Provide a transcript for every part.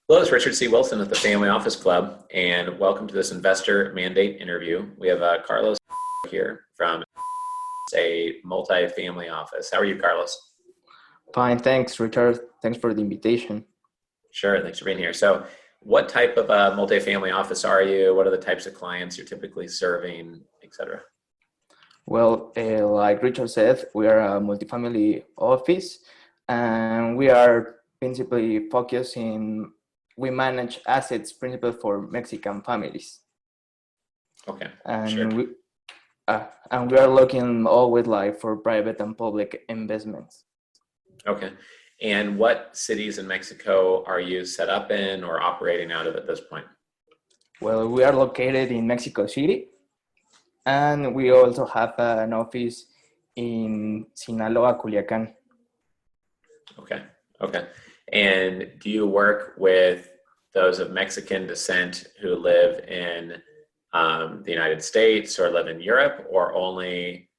Hello, it's Richard C. Wilson at the Family Office Club, and welcome to this investor mandate interview. We have Carlos here from a multi-family office. How are you, Carlos? Fine, thanks, Richard. Thanks for the invitation. Sure, thanks for being here. So, what type of multi-family office are you? What are the types of clients you're typically serving, et cetera? Well, like Richard said, we are a multifamily office, and we are principally focusing. We manage assets principally for Mexican families, Okay, sure. and we and we are looking always like for private and public investments. Okay. And what cities in Mexico are you set up in or operating out of at this point? Well, we are located in Mexico City, and we also have an office in Sinaloa, Culiacan. Okay. Okay. And do you work with those of Mexican descent who live in the United States or live in Europe, or only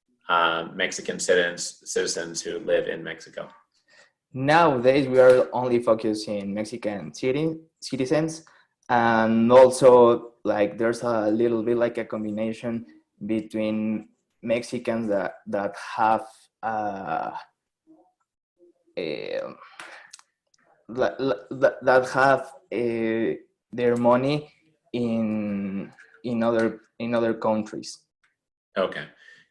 Mexican citizens who live in Mexico? Nowadays, we are only focusing Mexican citizens, and also like there's a little bit like a combination between Mexicans that have a, that have their money in in other countries. Okay,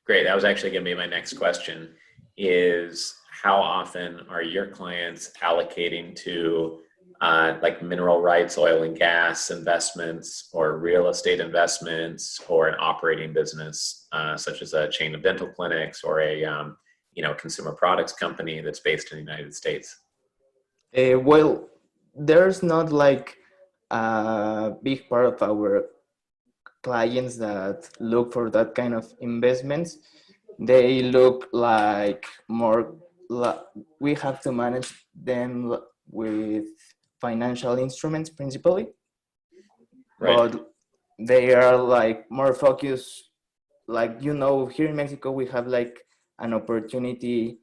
great. That was actually going to be my next question is how often are your clients allocating to like mineral rights, oil and gas investments, or real estate investments, or an operating business, such as a chain of dental clinics or a consumer products company that's based in the United States? Well, there's not like a big part of our clients that look for that kind of investments. They look like more, we have to manage them with financial instruments principally, Right. but they are like more focused. Like, here in Mexico, we have like an opportunity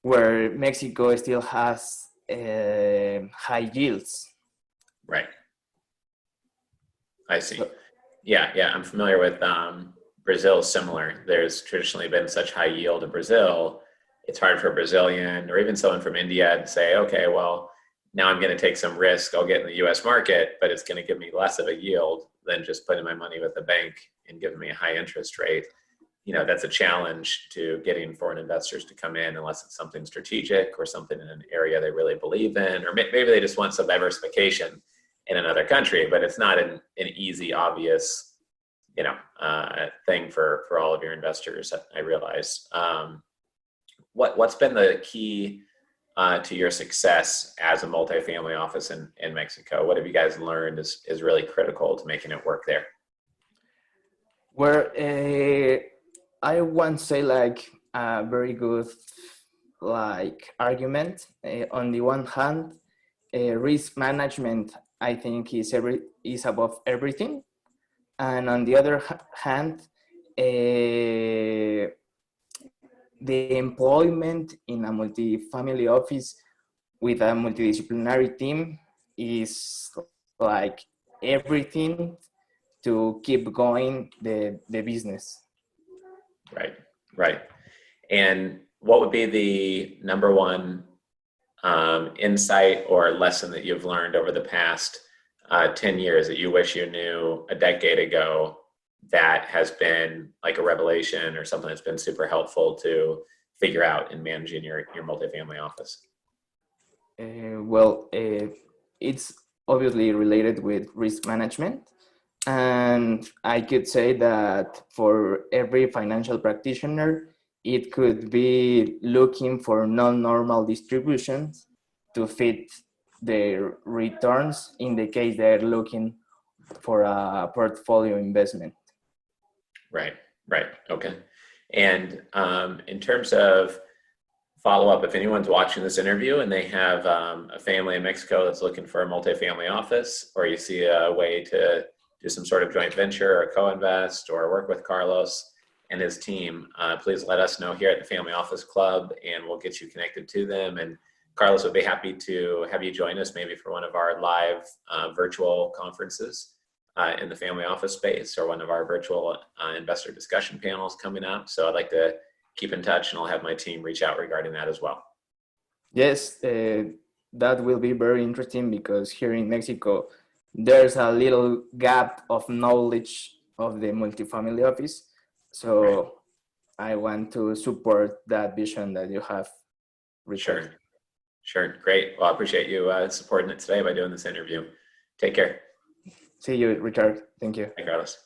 where Mexico still has high yields. Right. I see. So, Yeah, I'm familiar with Brazil. Similar. There's traditionally been such high yield in Brazil. It's hard for a Brazilian or even someone from India to say, okay, well, now I'm going to take some risk. I'll get in the U.S. market, but it's going to give me less of a yield than just putting my money with the bank and giving me a high interest rate. That's a challenge to getting foreign investors to come in unless it's something strategic or something in an area they really believe in, or maybe they just want some diversification in another country, but it's not an easy, obvious, thing for all of your investors. I realize. What's been the key to your success as a multifamily office in Mexico? What have you guys learned is really critical to making it work there? where I want to say like a very good like argument. On the one hand, risk management I think is above everything, and on the other hand, the employment in a multi-family office with a multidisciplinary team is like everything to keep going the business. Right, right. And what would be the number one insight or lesson that you've learned over the past 10 years that you wish you knew a decade ago that has been like a revelation or something that's been super helpful to figure out in managing your multifamily office? It's obviously related with risk management. And I could say that for every financial practitioner, it could be looking for non-normal distributions to fit their returns in the case they're looking for a portfolio investment. Right, right. Okay. And in terms of follow up, if anyone's watching this interview and they have a family in Mexico that's looking for a multifamily office, or you see a way to do some sort of joint venture or co-invest or work with Carlos and his team, please let us know here at the Family Office Club and we'll get you connected to them. And Carlos would be happy to have you join us maybe for one of our live virtual conferences in the family office space, or one of our virtual investor discussion panels coming up. So I'd like to keep in touch, and I'll have my team reach out regarding that as well. Yes, that will be very interesting, because here in Mexico, there's a little gap of knowledge of the multifamily office. So Right. I want to support that vision that you have. Richard. Sure. Great. Well, I appreciate you supporting it today by doing this interview. Take care. See you, Richard. Thank you. Bye, Carlos.